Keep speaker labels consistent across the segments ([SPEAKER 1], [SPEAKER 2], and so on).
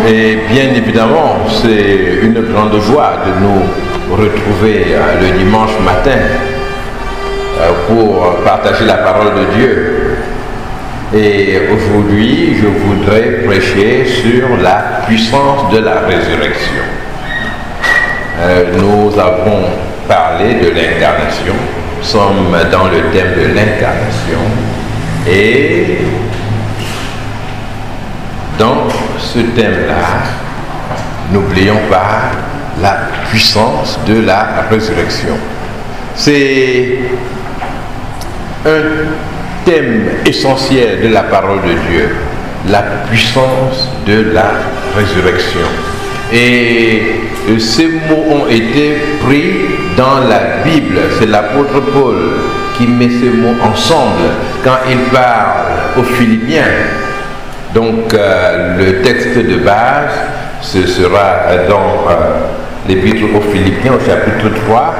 [SPEAKER 1] Et bien évidemment, c'est une grande joie de nous retrouver le dimanche matin pour partager la parole de Dieu. Et aujourd'hui, je voudrais prêcher sur la puissance de la résurrection. Nous avons parlé de l'incarnation, nous sommes dans le thème de l'incarnation. Et dans ce thème-là, n'oublions pas la puissance de la résurrection. C'est un thème essentiel de la parole de Dieu, la puissance de la résurrection. Et ces mots ont été pris dans la Bible. C'est l'apôtre Paul qui met ces mots ensemble quand il parle aux Philippiens. Donc le texte de base, ce sera dans l'épître aux Philippiens au chapitre 3,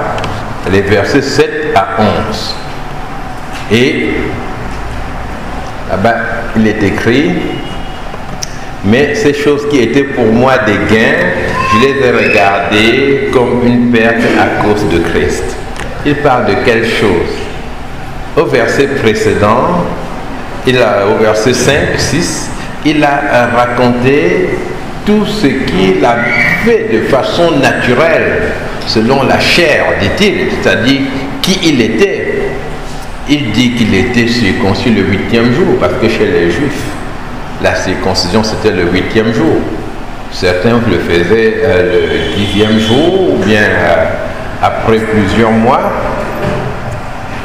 [SPEAKER 1] les versets 7 à 11. Et là-bas, il est écrit: mais ces choses qui étaient pour moi des gains, je les ai regardées comme une perte à cause de Christ. Il parle de quelle chose? Au verset précédent, au verset 5, 6, il a raconté tout ce qu'il a fait de façon naturelle, selon la chair, dit-il, c'est-à-dire qui il était. Il dit qu'il était circoncis le 8e jour, parce que chez les Juifs, la circoncision c'était le 8e jour. Certains le faisaient le 10e jour, ou bien après plusieurs mois.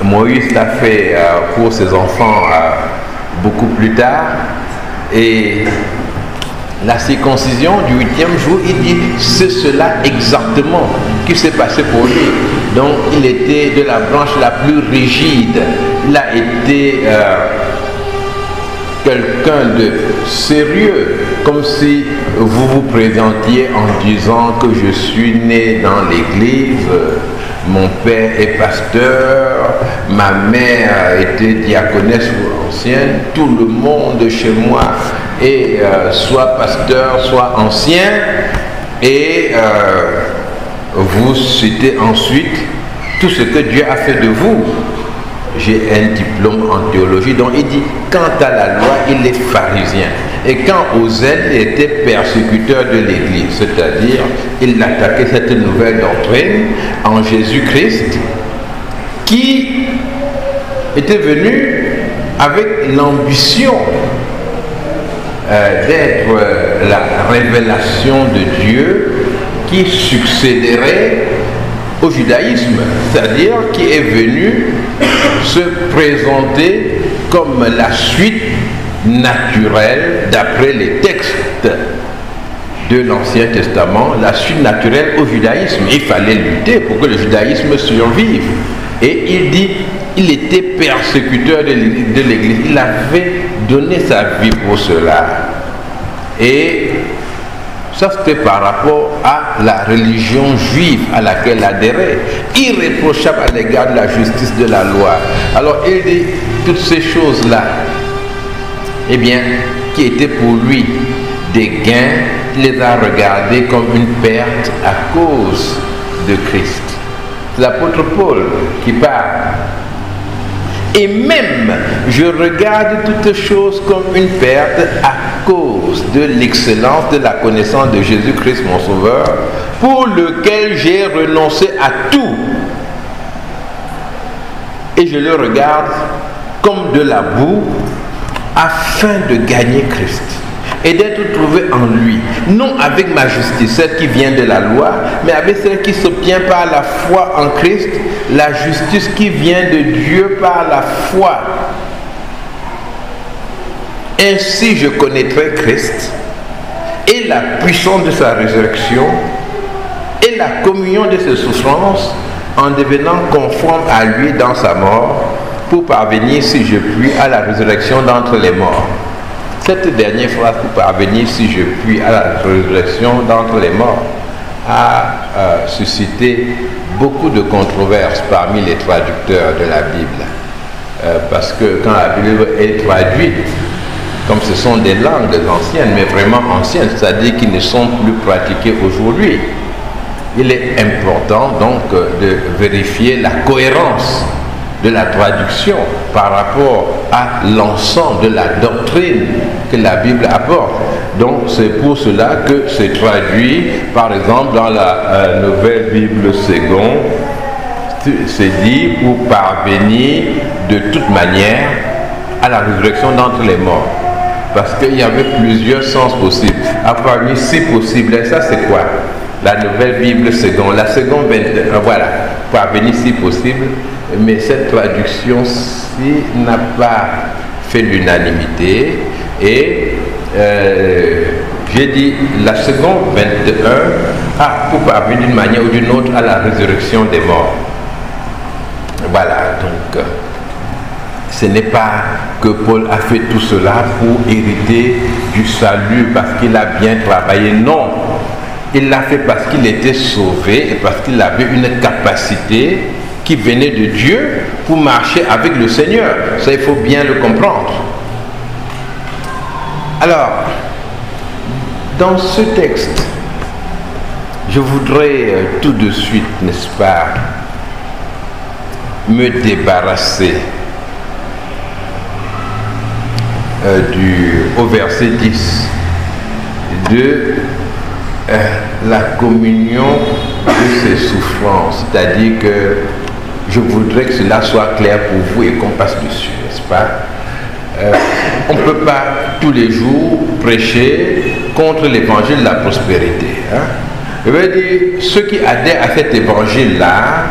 [SPEAKER 1] Moïse l'a fait pour ses enfants beaucoup plus tard. Et la circoncision du 8e jour, il dit, c'est cela exactement qui s'est passé pour lui. Donc il était de la branche la plus rigide. Il a été quelqu'un de sérieux, comme si vous vous présentiez en disant que je suis né dans l'église, mon père est pasteur, ma mère était diaconesse ou ancienne, tout le monde chez moi est soit pasteur, soit ancien, et vous citez ensuite tout ce que Dieu a fait de vous. J'ai un diplôme en théologie. Donc il dit, quant à la loi, il est pharisien. Et quant aux zèles, il était persécuteur de l'Église. C'est-à-dire, il attaquait cette nouvelle doctrine en Jésus-Christ, qui était venu avec l'ambition d'être la révélation de Dieu qui succéderait au judaïsme, c'est-à-dire qui est venu se présenter comme la suite naturelle, d'après les textes de l'Ancien Testament, la suite naturelle au judaïsme. Il fallait lutter pour que le judaïsme survive. Et il dit, il était persécuteur de l'Église, il avait donné sa vie pour cela. Et ça, c'était par rapport à la religion juive à laquelle il adhérait, irréprochable à l'égard de la justice de la loi. Alors, il dit toutes ces choses-là, eh bien, qui étaient pour lui des gains, il les a regardées comme une perte à cause de Christ. C'est l'apôtre Paul qui parle. Et même, je regarde toutes choses comme une perte à cause de l'excellence de la connaissance de Jésus-Christ, mon Sauveur, pour lequel j'ai renoncé à tout. Et je le regarde comme de la boue, afin de gagner Christ et d'être trouvé en lui, non avec ma justice, celle qui vient de la loi, mais avec celle qui s'obtient par la foi en Christ, la justice qui vient de Dieu par la foi. Ainsi je connaîtrai Christ et la puissance de sa résurrection et la communion de ses souffrances, en devenant conforme à lui dans sa mort, pour parvenir, si je puis, à la résurrection d'entre les morts. Cette dernière phrase, pour parvenir, si je puis, à la résurrection d'entre les morts, a suscité beaucoup de controverses parmi les traducteurs de la Bible. Parce que quand la Bible est traduite comme ce sont des langues anciennes, mais vraiment anciennes, c'est-à-dire qui ne sont plus pratiquées aujourd'hui. Il est important donc de vérifier la cohérence de la traduction par rapport à l'ensemble de la doctrine que la Bible apporte. Donc c'est pour cela que c'est traduit, par exemple dans la Nouvelle Bible seconde, c'est dit pour parvenir de toute manière à la résurrection d'entre les morts. Parce qu'il y avait plusieurs sens possibles. À parvenir si possible, et ça c'est quoi? La Nouvelle Bible seconde, la seconde 21, voilà, parvenir si possible. Mais cette traduction-ci n'a pas fait l'unanimité et j'ai dit la seconde 21 pour parvenir d'une manière ou d'une autre à la résurrection des morts. Voilà, donc ce n'est pas que Paul a fait tout cela pour hériter du salut parce qu'il a bien travaillé, non. Il l'a fait parce qu'il était sauvé et parce qu'il avait une capacité qui venait de Dieu pour marcher avec le Seigneur. Ça, il faut bien le comprendre. Alors, dans ce texte, je voudrais tout de suite, n'est-ce pas, me débarrasser au verset 10 de la communion de ses souffrances, c'est-à-dire que je voudrais que cela soit clair pour vous et qu'on passe dessus, n'est-ce pas? On ne peut pas tous les jours prêcher contre l'évangile de la prospérité. Hein? Je veux dire, ceux qui adhèrent à cet évangile-là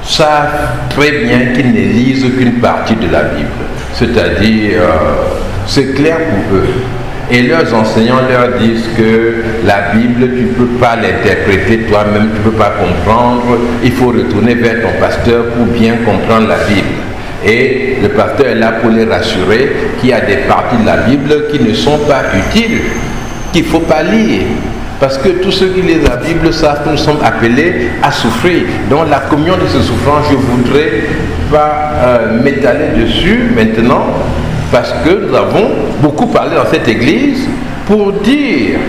[SPEAKER 1] savent très bien qu'ils ne lisent qu'une partie de la Bible. C'est-à-dire, c'est clair pour eux. Et leurs enseignants leur disent que la Bible, tu ne peux pas l'interpréter toi-même, tu ne peux pas comprendre. Il faut retourner vers ton pasteur pour bien comprendre la Bible. Et le pasteur est là pour les rassurer qu'il y a des parties de la Bible qui ne sont pas utiles, qu'il ne faut pas lire. Parce que tous ceux qui lisent la Bible savent que nous sommes appelés à souffrir. Donc la communion de ce souffrance, je ne voudrais pas m'étaler dessus maintenant, parce que nous avons beaucoup parlé dans cette église pour dire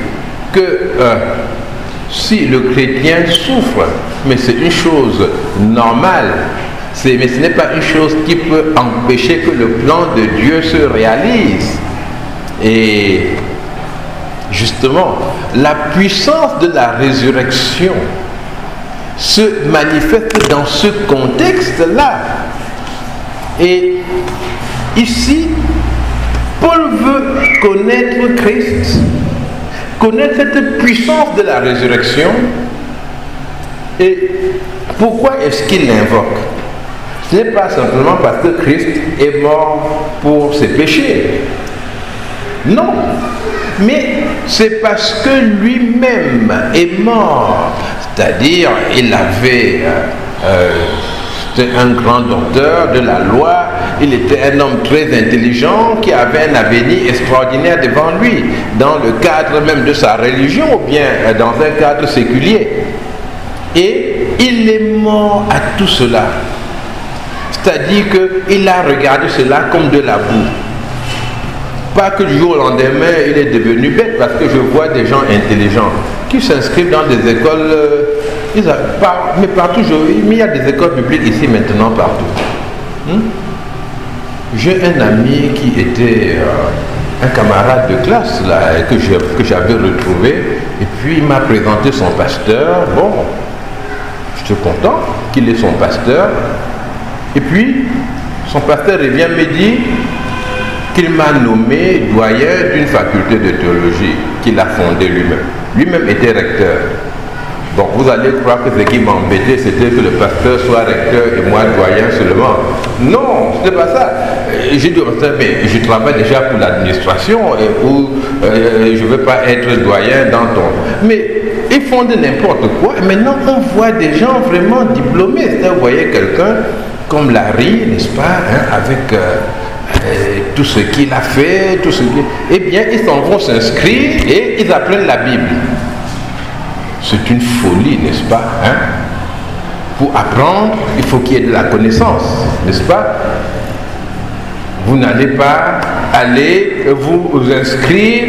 [SPEAKER 1] que si le chrétien souffre, mais c'est une chose normale, mais ce n'est pas une chose qui peut empêcher que le plan de Dieu se réalise. Et justement, la puissance de la résurrection se manifeste dans ce contexte-là. Et ici, Paul veut connaître Christ, connaître cette puissance de la résurrection. Et pourquoi est-ce qu'il l'invoque? Ce n'est pas simplement parce que Christ est mort pour ses péchés. Non, mais c'est parce que lui-même est mort. C'est-à-dire, il avait... c'était un grand docteur de la loi, il était un homme très intelligent qui avait un avenir extraordinaire devant lui, dans le cadre même de sa religion ou bien dans un cadre séculier. Et il est mort à tout cela. C'est-à-dire qu'il a regardé cela comme de la boue. Pas que du jour au lendemain, il est devenu bête, parce que je vois des gens intelligents qui s'inscrivent dans des écoles, mais partout, mais il y a des écoles publiques ici maintenant partout. J'ai un ami qui était un camarade de classe là, que j'avais retrouvé, et puis il m'a présenté son pasteur. Bon, je suis content qu'il ait son pasteur. Et puis, son pasteur revient me dire qu'il m'a nommé doyen d'une faculté de théologie qu'il a fondée lui-même. Lui-même était recteur. Donc vous allez croire que ce qui m'embêtait, c'était que le pasteur soit recteur et moi doyen seulement. Non, ce n'est pas ça. J'ai dit, mais je travaille déjà pour l'administration et je ne veux pas être doyen dans ton... Mais ils font de n'importe quoi. Et maintenant, on voit des gens vraiment diplômés. C'est-à-dire, vous voyez quelqu'un comme Larry, n'est-ce pas, hein, avec tout ce qu'il a fait, tout ce qu'il... Eh bien, ils s'en vont s'inscrire et ils apprennent la Bible. C'est une folie, n'est-ce pas, hein? Pour apprendre, il faut qu'il y ait de la connaissance, n'est-ce pas? Vous n'allez pas aller vous inscrire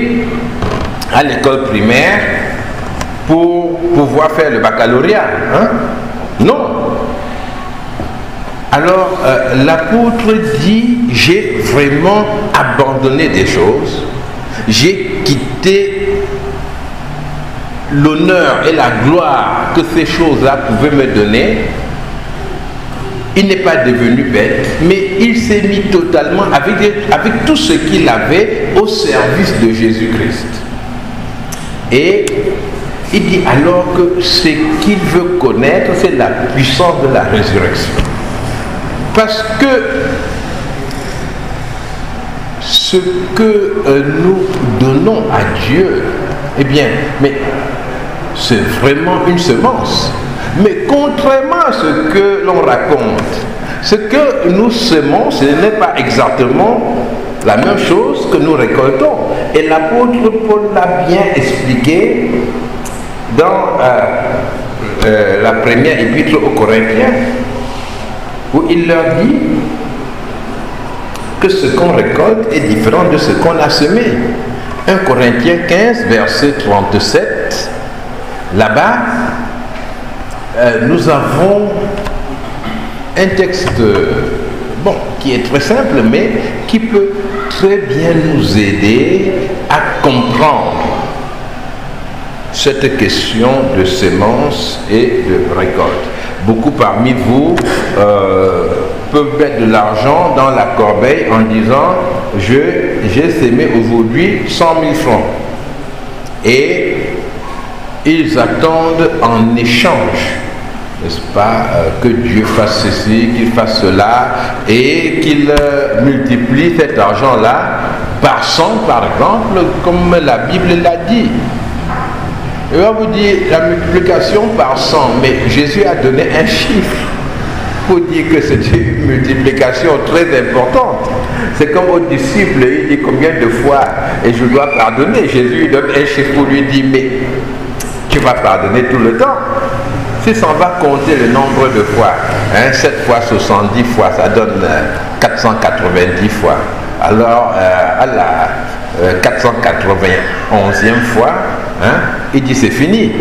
[SPEAKER 1] à l'école primaire pour pouvoir faire le baccalauréat. Hein? Non. Alors, l'apôtre dit, j'ai vraiment abandonné des choses. J'ai quitté l'honneur et la gloire que ces choses-là pouvaient me donner. Il n'est pas devenu bête, mais il s'est mis totalement avec tout ce qu'il avait au service de Jésus-Christ. Et il dit alors que ce qu'il veut connaître, c'est la puissance de la résurrection. Parce que ce que nous donnons à Dieu, eh bien, mais c'est vraiment une semence. Mais contrairement à ce que l'on raconte, ce que nous semons, ce n'est pas exactement la même chose que nous récoltons. Et l'apôtre Paul l'a bien expliqué dans la première épître aux Corinthiens, où il leur dit que ce qu'on récolte est différent de ce qu'on a semé. 1 Corinthiens 15, verset 37, là-bas, nous avons un texte qui est très simple, mais qui peut très bien nous aider à comprendre cette question de sémence et de récolte. Beaucoup parmi vous peuvent mettre de l'argent dans la corbeille en disant « j'ai sémé aujourd'hui 100 000 francs ». Et ils attendent en échange, n'est-ce pas, que Dieu fasse ceci, qu'il fasse cela, et qu'il multiplie cet argent-là par 100, par exemple, comme la Bible l'a dit. Et on vous dit la multiplication par 100, mais Jésus a donné un chiffre pour dire que c'est une multiplication très importante. C'est comme aux disciples, il dit combien de fois et je dois pardonner. Jésus lui donne un chiffre pour lui dire, mais tu vas pardonner tout le temps. Si on va compter le nombre de fois, 7 fois 70 fois, ça donne 490 fois. Alors, à la 491e fois, il dit c'est fini,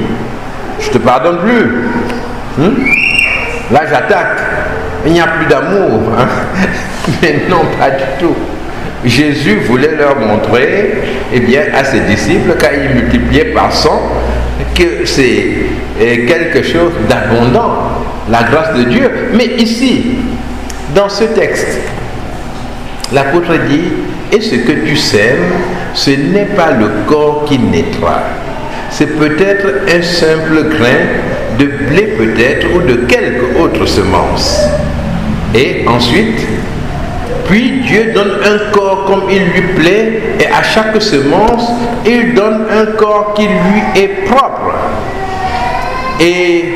[SPEAKER 1] je te pardonne plus. Là j'attaque, il n'y a plus d'amour. Mais non, pas du tout. Jésus voulait leur montrer, eh bien, à ses disciples, quand il multipliait par 100, que c'est quelque chose d'abondant, la grâce de Dieu. Mais ici, dans ce texte, l'apôtre dit, et ce que tu sèmes, ce n'est pas le corps qui naîtra. C'est peut-être un simple grain de blé peut-être ou de quelque autre semence. Et ensuite, puis Dieu donne un corps comme il lui plaît, et à chaque semence, il donne un corps qui lui est propre. Et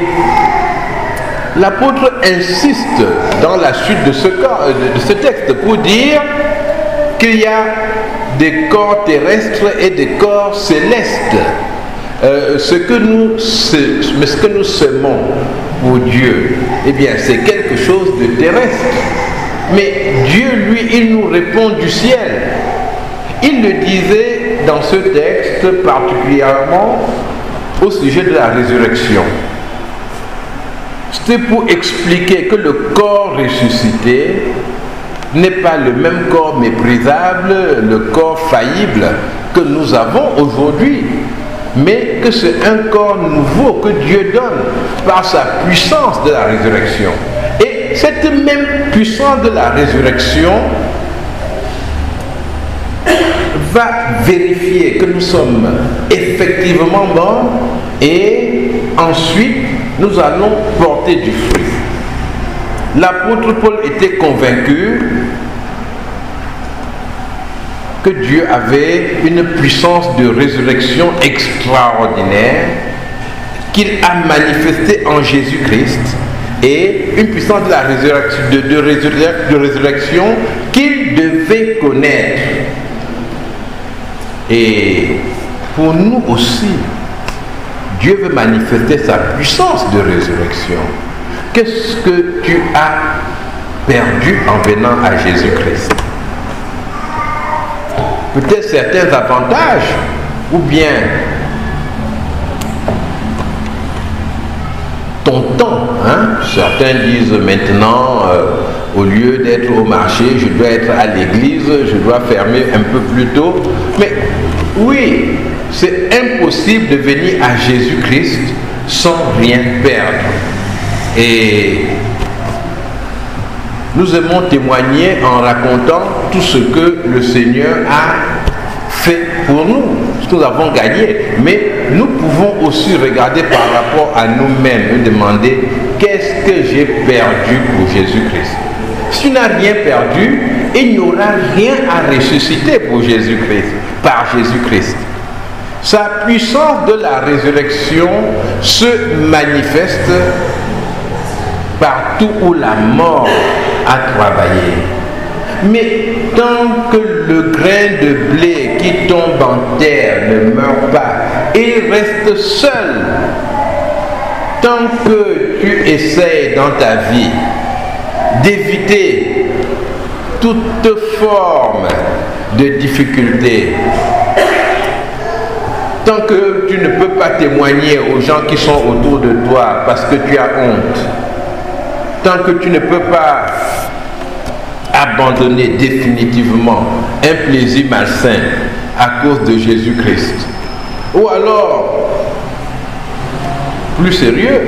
[SPEAKER 1] l'apôtre insiste dans la suite de ce texte pour dire qu'il y a des corps terrestres et des corps célestes. Ce que nous semons pour Dieu, eh bien, c'est quelque chose de terrestre. Mais Dieu, lui, il nous répond du ciel. Il le disait dans ce texte particulièrement au sujet de la résurrection. C'était pour expliquer que le corps ressuscité n'est pas le même corps méprisable, le corps faillible que nous avons aujourd'hui, mais que c'est un corps nouveau que Dieu donne par sa puissance de la résurrection. Et cette même puissance de la résurrection va vérifier que nous sommes effectivement morts et ensuite nous allons porter du fruit. L'apôtre Paul était convaincu que Dieu avait une puissance de résurrection extraordinaire qu'il a manifestée en Jésus-Christ et une puissance de la résurrection qu'il devait connaître. Et pour nous aussi, Dieu veut manifester sa puissance de résurrection. Qu'est-ce que tu as perdu en venant à Jésus-Christ? peut-être certains avantages, ou bien ton temps. Certains disent maintenant, au lieu d'être au marché, je dois être à l'église, je dois fermer un peu plus tôt. Mais oui, c'est impossible de venir à Jésus-Christ sans rien perdre. Et nous aimons témoigner en racontant tout ce que le Seigneur a fait pour nous, ce que nous avons gagné. Mais nous pouvons aussi regarder par rapport à nous-mêmes et demander qu'est-ce que j'ai perdu pour Jésus-Christ. Si tu n'as rien perdu, il n'y aura rien à ressusciter pour Jésus-Christ, par Jésus-Christ. Sa puissance de la résurrection se manifeste partout où la mort a travaillé. Mais tant que le grain de blé qui tombe en terre ne meurt pas et reste seul, tant que tu essaies dans ta vie d'éviter toute forme de difficulté, tant que tu ne peux pas témoigner aux gens qui sont autour de toi parce que tu as honte, tant que tu ne peux pas abandonner définitivement un plaisir malsain à cause de Jésus-Christ, ou alors, plus sérieux,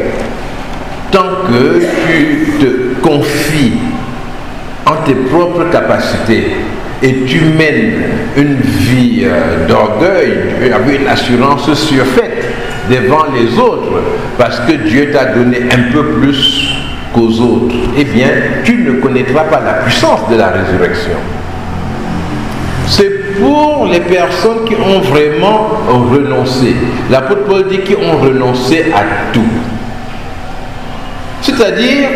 [SPEAKER 1] tant que tu te confies en tes propres capacités et tu mènes une vie d'orgueil, avec une assurance surfaite devant les autres, parce que Dieu t'a donné un peu plus qu'aux autres, eh bien, tu ne connaîtras pas la puissance de la résurrection. C'est pour les personnes qui ont vraiment renoncé. L'apôtre Paul dit qu'ils ont renoncé à tout. C'est-à-dire,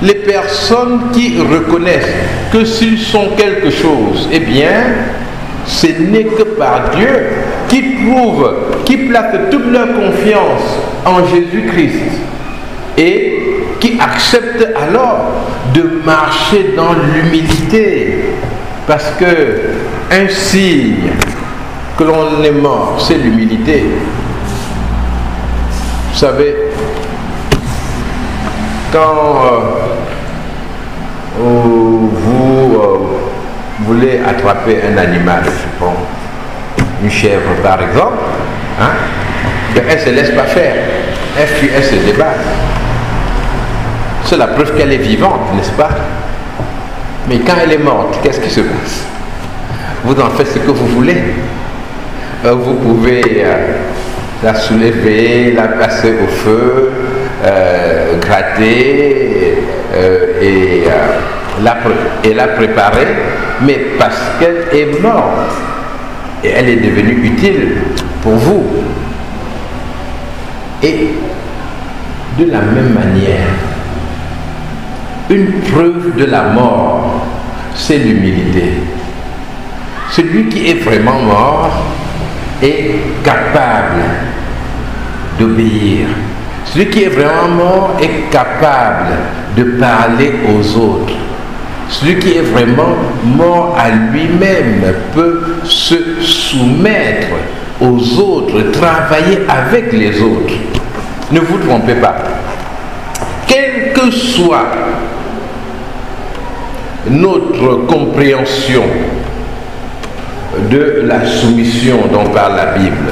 [SPEAKER 1] les personnes qui reconnaissent que s'ils sont quelque chose, eh bien, ce n'est que par Dieu, qui placent toute leur confiance en Jésus-Christ et qui acceptent alors de marcher dans l'humilité. Parce que un signe que l'on est mort, c'est l'humilité. Vous savez, quand vous voulez attraper un animal, je pense, une chèvre par exemple, elle ne se laisse pas faire, elle fuit, elle se débat. C'est la preuve qu'elle est vivante, n'est-ce pas? Mais quand elle est morte, qu'est-ce qui se passe? Vous en faites ce que vous voulez. Vous pouvez la soulever, la passer au feu, gratter et la préparer, mais parce qu'elle est morte et elle est devenue utile pour vous. Et de la même manière, une preuve de la mort, c'est l'humilité. Celui qui est vraiment mort est capable d'obéir. Celui qui est vraiment mort est capable de parler aux autres. Celui qui est vraiment mort à lui-même peut se soumettre aux autres, travailler avec les autres. Ne vous trompez pas. Quelle que soit notre compréhension de la soumission dont parle la Bible,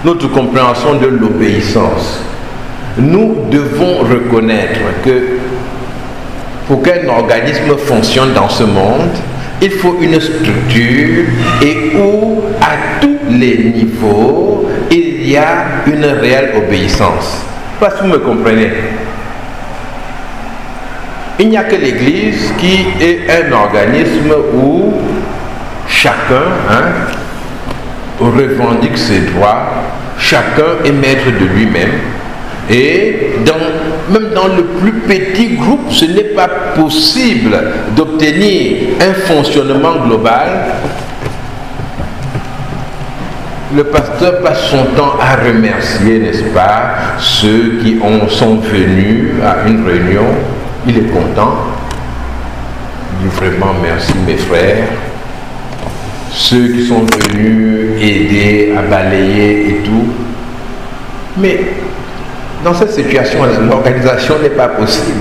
[SPEAKER 1] notre compréhension de l'obéissance, nous devons reconnaître que pour qu'un organisme fonctionne dans ce monde, il faut une structure et où à tous les niveaux il y a une réelle obéissance. Parce que vous me comprenez, il n'y a que l'Église qui est un organisme où chacun revendique ses droits, chacun est maître de lui-même. Et même dans le plus petit groupe, ce n'est pas possible d'obtenir un fonctionnement global. Le pasteur passe son temps à remercier, n'est-ce pas, ceux qui sont venus à une réunion. Il est content. Il dit vraiment merci mes frères. ceux qui sont venus aider à balayer et tout. Mais dans cette situation, l'organisation n'est pas possible.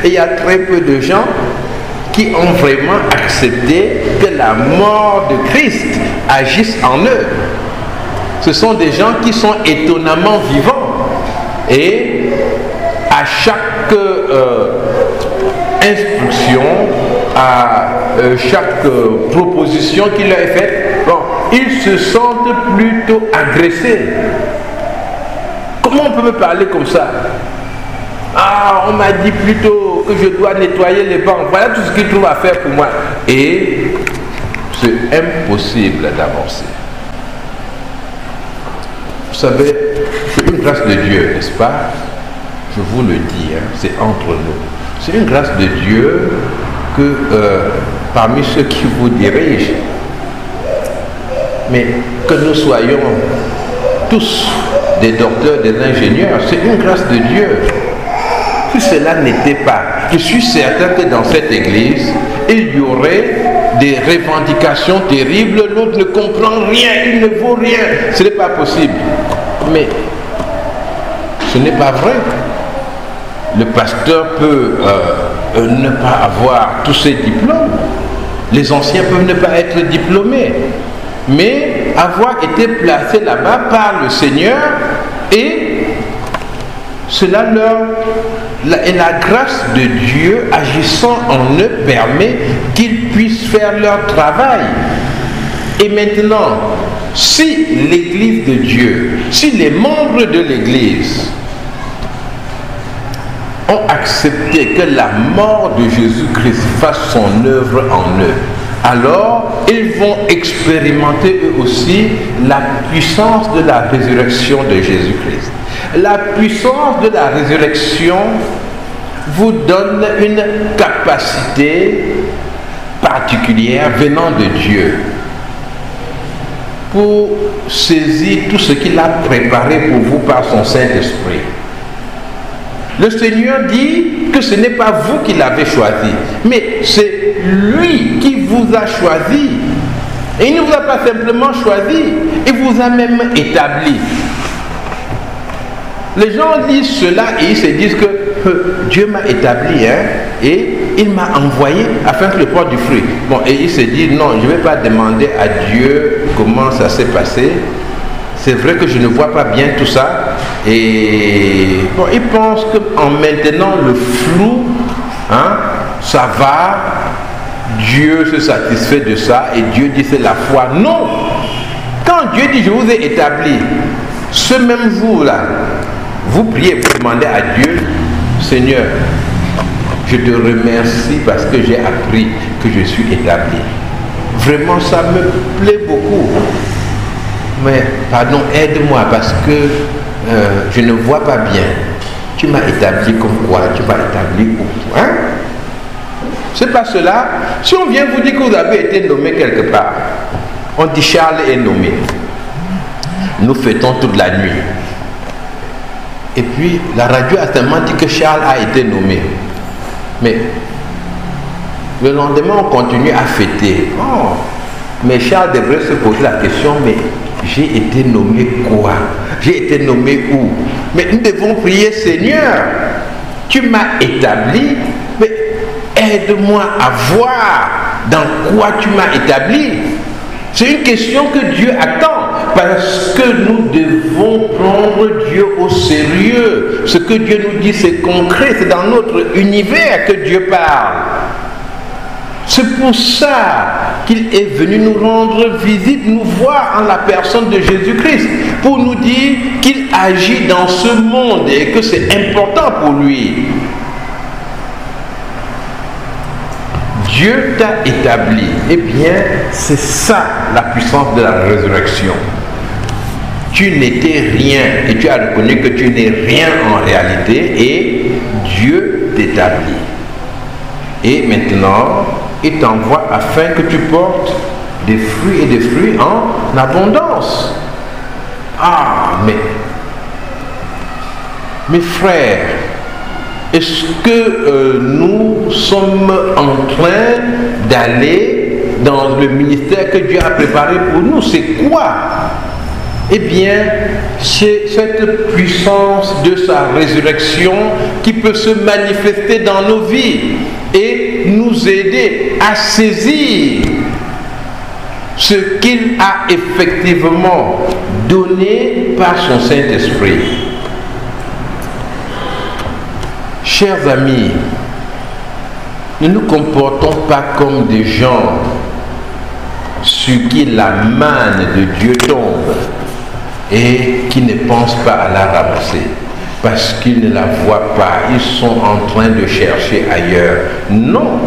[SPEAKER 1] Et il y a très peu de gens qui ont vraiment accepté que la mort de Christ agisse en eux. Ce sont des gens qui sont étonnamment vivants. Et à chaque instruction, à chaque proposition qui leur est faite, bon, ils se sentent plutôt agressés. Comment on peut me parler comme ça? Ah, on m'a dit plutôt que je dois nettoyer les bancs. Voilà tout ce qu'ils trouvent à faire pour moi. Et c'est impossible d'avancer. Vous savez, c'est une grâce de Dieu, n'est-ce pas? Je vous le dis, hein, c'est entre nous. C'est une grâce de Dieu que parmi ceux qui vous dirigent, mais que nous soyons tous des docteurs, des ingénieurs, c'est une grâce de Dieu. Si cela n'était pas, je suis certain que dans cette église, il y aurait des revendications terribles, l'autre ne comprend rien, il ne vaut rien, ce n'est pas possible. Mais ce n'est pas vrai. Le pasteur peut ne pas avoir tous ses diplômes, les anciens peuvent ne pas être diplômés, mais avoir été placés là-bas par le Seigneur, et cela et la grâce de Dieu agissant en eux permet qu'ils puissent faire leur travail. Et maintenant, si l'Église de Dieu, si les membres de l'Église ont accepté que la mort de Jésus-Christ fasse son œuvre en eux, alors ils vont expérimenter eux aussi la puissance de la résurrection de Jésus-Christ. La puissance de la résurrection vous donne une capacité particulière venant de Dieu pour saisir tout ce qu'il a préparé pour vous par son Saint-Esprit. Le Seigneur dit que ce n'est pas vous qui l'avez choisi, mais c'est lui qui vous a choisi. Et il ne vous a pas simplement choisi, il vous a même établi. Les gens disent cela et ils se disent que Dieu m'a établi, hein, et il m'a envoyé afin que je porte du fruit. Bon, et ils se disent non, je ne vais pas demander à Dieu comment ça s'est passé. C'est vrai que je ne vois pas bien tout ça. Et bon, ils pensent qu'en maintenant le flou, hein, ça va, Dieu se satisfait de ça et Dieu dit c'est la foi. Non! Quand Dieu dit je vous ai établi, ce même jour-là, vous priez, vous demandez à Dieu, Seigneur, je te remercie parce que j'ai appris que je suis établi. Vraiment, ça me plaît beaucoup. Mais, pardon, aide-moi parce que je ne vois pas bien. Tu m'as établi comme quoi? Tu m'as établi où? Hein? C'est pas cela. Si on vient vous dire que vous avez été nommé quelque part, on dit Charles est nommé. Nous fêtons toute la nuit. Et puis, la radio a tellement dit que Charles a été nommé. Mais, le lendemain, on continue à fêter. Oh, mais Charles devrait se poser la question, mais j'ai été nommé quoi? J'ai été nommé où? Mais nous devons prier, Seigneur, tu m'as établi, mais aide-moi à voir dans quoi tu m'as établi. C'est une question que Dieu attend, parce que nous devons prendre Dieu au sérieux. Ce que Dieu nous dit, c'est concret, c'est dans notre univers que Dieu parle. C'est pour ça qu'il est venu nous rendre visite, nous voir en la personne de Jésus-Christ, pour nous dire qu'il agit dans ce monde et que c'est important pour lui. Dieu t'a établi. Eh bien, c'est ça la puissance de la résurrection. Tu n'étais rien et tu as reconnu que tu n'es rien en réalité et Dieu t'établit. Et maintenant, il t'envoie afin que tu portes des fruits et des fruits en abondance. Ah, mais mes frères, est-ce que nous sommes en train d'aller dans le ministère que Dieu a préparé pour nous. C'est quoi? Eh bien, c'est cette puissance de sa résurrection qui peut se manifester dans nos vies et nous aider à saisir ce qu'il a effectivement donné par son Saint-Esprit. Chers amis, ne nous comportons pas comme des gens sur qui la manne de Dieu tombe et qui ne pensent pas à la ramasser parce qu'ils ne la voient pas, ils sont en train de chercher ailleurs. Non.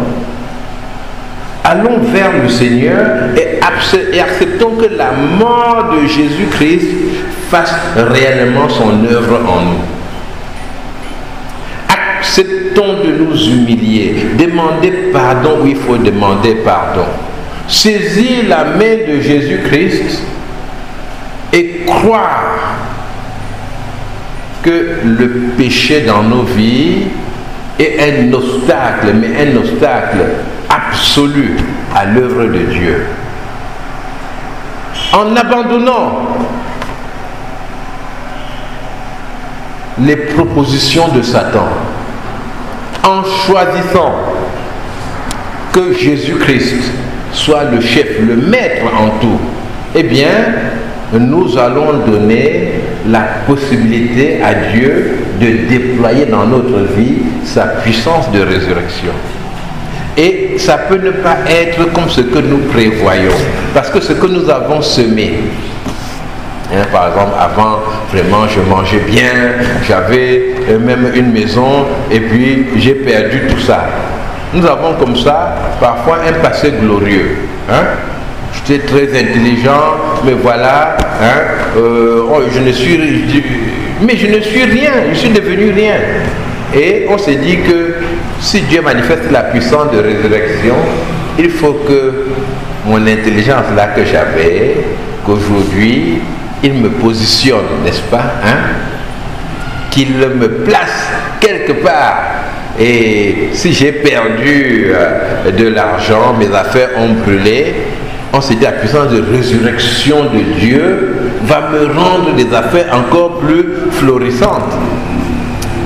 [SPEAKER 1] Allons vers le Seigneur et acceptons que la mort de Jésus-Christ fasse réellement son œuvre en nous. Acceptons de nous humilier, demander pardon où il faut demander pardon, saisir la main de Jésus-Christ et croire que le péché dans nos vies est un obstacle, mais un obstacle absolu à l'œuvre de Dieu. En abandonnant les propositions de Satan, en choisissant que Jésus-Christ soit le chef, le maître en tout, eh bien, nous allons donner la possibilité à Dieu de déployer dans notre vie sa puissance de résurrection. Et ça peut ne pas être comme ce que nous prévoyons, parce que ce que nous avons semé, par exemple, avant, vraiment, je mangeais bien, j'avais même une maison, et puis j'ai perdu tout ça. Nous avons comme ça, parfois, un passé glorieux. J'étais très intelligent, mais voilà, je ne suis rien, je suis devenu rien. Et on s'est dit que si Dieu manifeste la puissance de résurrection, il faut que mon intelligence là que j'avais, qu'aujourd'hui, il me positionne, n'est-ce pas, qu'il me place quelque part. Et si j'ai perdu de l'argent, mes affaires ont brûlé, on s'est dit la puissance de résurrection de Dieu va me rendre des affaires encore plus florissantes.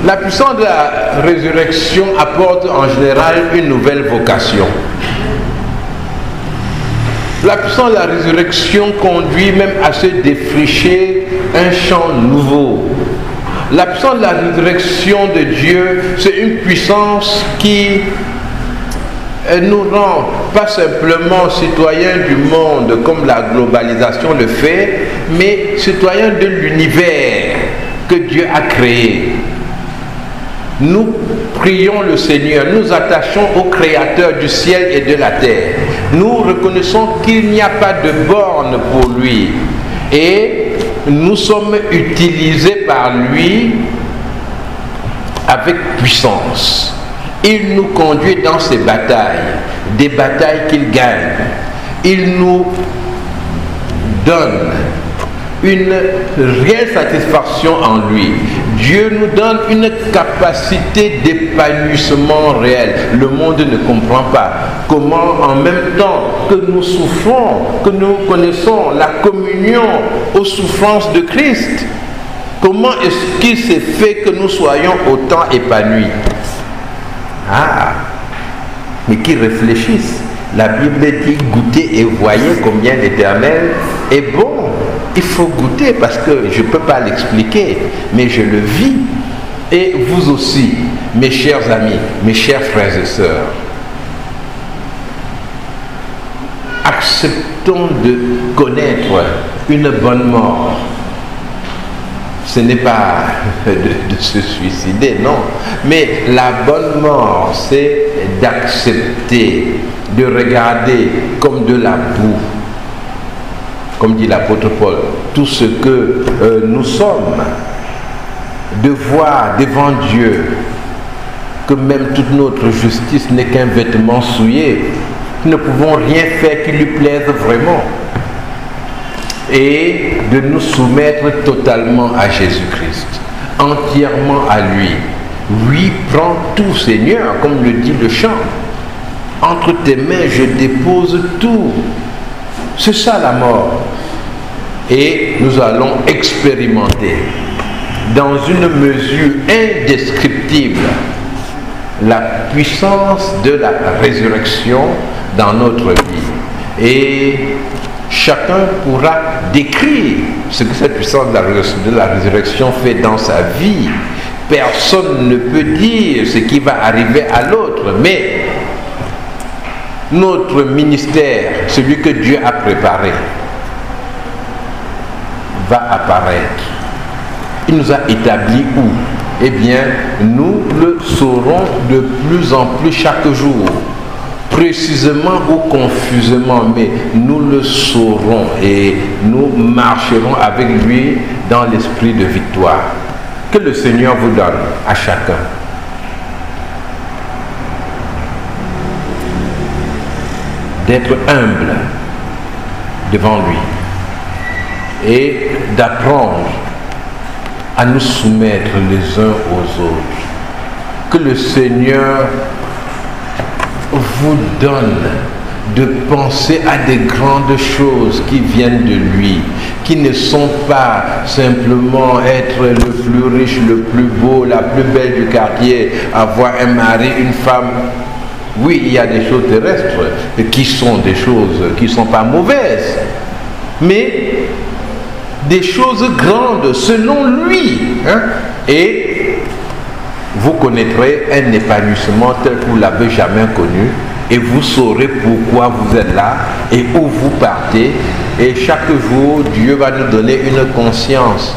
[SPEAKER 1] La puissance de la résurrection apporte en général une nouvelle vocation. La puissance de la résurrection conduit même à se défricher un champ nouveau. La puissance de la résurrection de Dieu, c'est une puissance qui nous rend pas simplement citoyens du monde comme la globalisation le fait, mais citoyens de l'univers que Dieu a créé. Nous prions le Seigneur, nous attachons au Créateur du ciel et de la terre. Nous reconnaissons qu'il n'y a pas de borne pour lui et nous sommes utilisés par lui avec puissance. Il nous conduit dans ses batailles, des batailles qu'il gagne. Il nous donne une réelle satisfaction en lui. Dieu nous donne une capacité d'épanouissement réel. Le monde ne comprend pas comment en même temps que nous souffrons, que nous connaissons la communion aux souffrances de Christ, comment est-ce qu'il s'est fait que nous soyons autant épanouis? Mais qui réfléchissent. La Bible dit goûtez et voyez combien l'Éternel est bon. Il faut goûter parce que je ne peux pas l'expliquer, mais je le vis. Et vous aussi, mes chers amis, mes chers frères et sœurs, acceptons de connaître une bonne mort. Ce n'est pas de se suicider, non. Mais la bonne mort, c'est d'accepter, de regarder comme de la boue. Comme dit l'apôtre Paul, tout ce que nous sommes, de voir devant Dieu que même toute notre justice n'est qu'un vêtement souillé. Nous ne pouvons rien faire qui lui plaise vraiment. Et de nous soumettre totalement à Jésus-Christ, entièrement à lui. Oui, prends tout, Seigneur, comme le dit le chant. entre tes mains, je dépose tout. C'est ça la mort. Et nous allons expérimenter dans une mesure indescriptible la puissance de la résurrection dans notre vie. Et chacun pourra décrire ce que cette puissance de la résurrection fait dans sa vie. Personne ne peut dire ce qui va arriver à l'autre, mais notre ministère, celui que Dieu a préparé, va apparaître. Il nous a établis où? Eh bien, nous le saurons de plus en plus chaque jour, précisément ou confusément, mais nous le saurons et nous marcherons avec lui dans l'esprit de victoire. Que le Seigneur vous donne à chacun d'être humble devant lui et d'apprendre à nous soumettre les uns aux autres. Que le Seigneur vous donne de penser à des grandes choses qui viennent de lui, qui ne sont pas simplement être le plus riche, le plus beau, la plus belle du quartier, avoir un mari, une femme. Oui, il y a des choses terrestres qui sont des choses qui ne sont pas mauvaises, mais des choses grandes selon lui. Et vous connaîtrez un épanouissement tel que vous ne l'avez jamais connu, et vous saurez pourquoi vous êtes là et où vous partez. Et chaque jour, Dieu va nous donner une conscience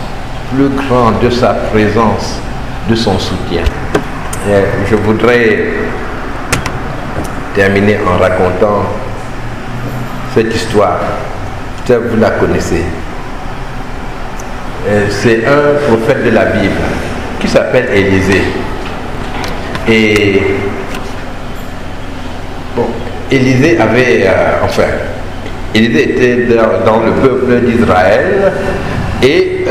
[SPEAKER 1] plus grande de sa présence, de son soutien. Et je voudrais terminer en racontant cette histoire. Peut-être vous la connaissez. C'est un prophète de la Bible qui s'appelle Élisée. Et bon, Élisée avait, Élisée était dans le peuple d'Israël et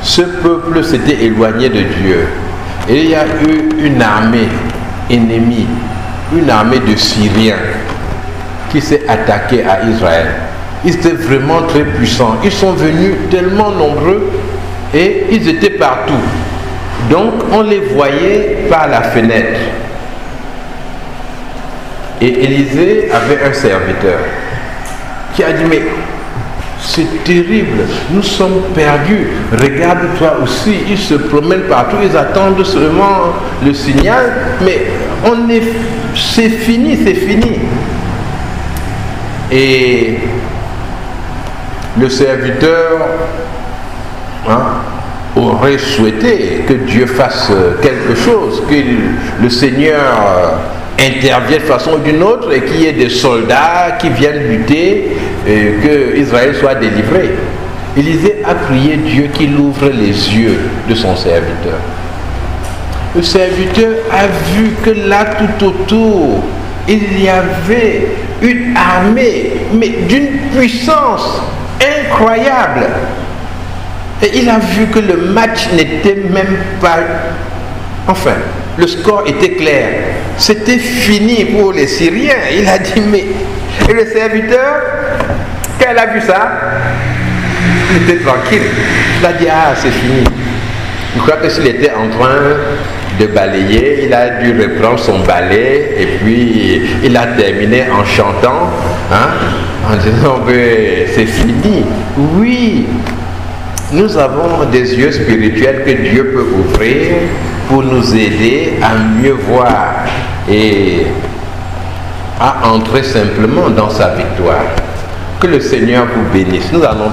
[SPEAKER 1] ce peuple s'était éloigné de Dieu. Et il y a eu une armée ennemie, une armée de Syriens qui s'est attaquée à Israël. Ils étaient vraiment très puissants. Ils sont venus tellement nombreux et ils étaient partout. Donc on les voyait par la fenêtre. Et Élisée avait un serviteur qui a dit, mais c'est terrible, nous sommes perdus. Regarde-toi aussi, ils se promènent partout, ils attendent seulement le signal, mais c'est fini, c'est fini. Et le serviteur aurait souhaité que Dieu fasse quelque chose, que le Seigneur intervienne de façon ou d'une autre et qu'il y ait des soldats qui viennent lutter et que Israël soit délivré. Élisée a prié Dieu qu'il ouvre les yeux de son serviteur. Le serviteur a vu que là tout autour, il y avait une armée, mais d'une puissance incroyable. Et il a vu que le match n'était même pas... Enfin, le score était clair. C'était fini pour les Syriens. Il a dit, mais... Et le serviteur, quand il a vu ça, il était tranquille. Il a dit, ah, c'est fini. Je crois que s'il était en train de balayer, il a dû reprendre son balai et puis il a terminé en chantant, en disant, c'est fini. Oui, nous avons des yeux spirituels que Dieu peut ouvrir pour nous aider à mieux voir et à entrer simplement dans sa victoire. Que le Seigneur vous bénisse. Nous allons